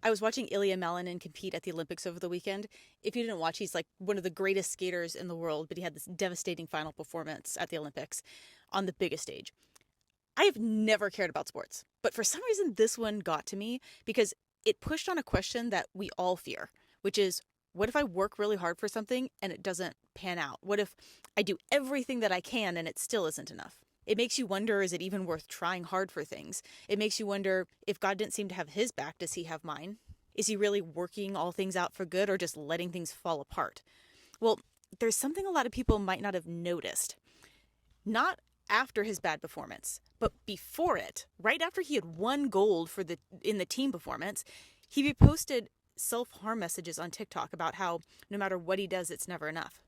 I was watching Ilia Malinin compete at the Olympics over the weekend. If you didn't watch, he's like one of the greatest skaters in the world, but he had this devastating final performance at the Olympics on the biggest stage. I have never cared about sports, but for some reason, this one got to me because it pushed on a question that we all fear, which is what if I work really hard for something and it doesn't pan out? What if I do everything that I can and it still isn't enough? It makes you wonder, is it even worth trying hard for things? It makes you wonder, if God didn't seem to have his back, does he have mine? Is he really working all things out for good or just letting things fall apart? Well, there's something a lot of people might not have noticed. Not after his bad performance, but before it, right after he had won gold in the team performance, he reposted self-harm messages on TikTok about how no matter what he does, it's never enough.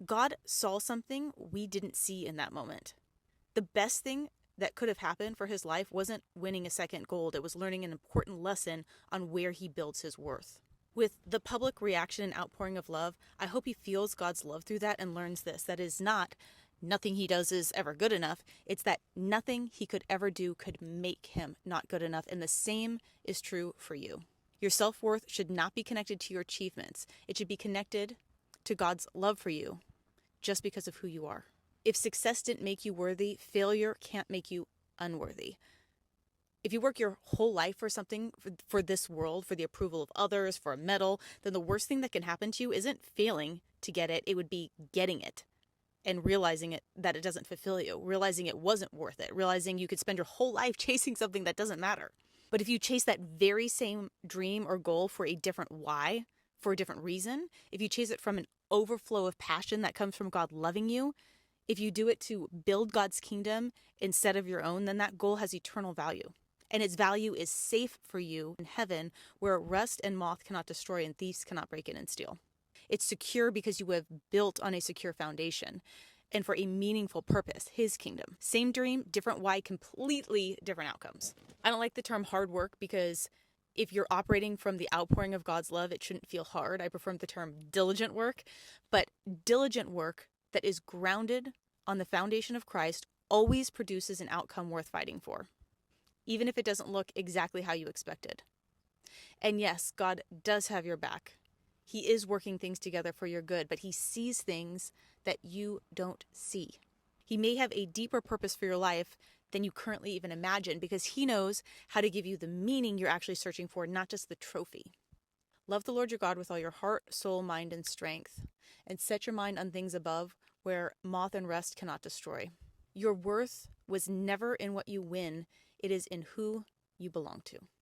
God saw something we didn't see in that moment. The best thing that could have happened for his life wasn't winning a second gold. It was learning an important lesson on where he builds his worth. With the public reaction and outpouring of love, I hope he feels God's love through that and learns this. That is not nothing he does is ever good enough. It's that nothing he could ever do could make him not good enough. And the same is true for you. Your self-worth should not be connected to your achievements. It should be connected to God's love for you just because of who you are. If success didn't make you worthy, failure can't make you unworthy. If you work your whole life for something, for this world, for the approval of others, for a medal, then the worst thing that can happen to you isn't failing to get it. It would be getting it and realizing that it doesn't fulfill you, realizing it wasn't worth it, realizing you could spend your whole life chasing something that doesn't matter. But if you chase that very same dream or goal for a different why, for a different reason, if you chase it from an overflow of passion that comes from God loving you, if you do it to build God's kingdom instead of your own, then that goal has eternal value. And its value is safe for you in heaven, where rust and moth cannot destroy and thieves cannot break in and steal. It's secure because you have built on a secure foundation and for a meaningful purpose, his kingdom. Same dream, different why, completely different outcomes. I don't like the term hard work because if you're operating from the outpouring of God's love, it shouldn't feel hard. I prefer the term diligent work, but diligent work that is grounded on the foundation of Christ always produces an outcome worth fighting for, even if it doesn't look exactly how you expected. And yes, God does have your back. He is working things together for your good, but he sees things that you don't see. He may have a deeper purpose for your life than you currently even imagine because he knows how to give you the meaning you're actually searching for, not just the trophy. Love the Lord your God with all your heart, soul, mind, and strength, and set your mind on things above where moth and rust cannot destroy. Your worth was never in what you win. It is in who you belong to.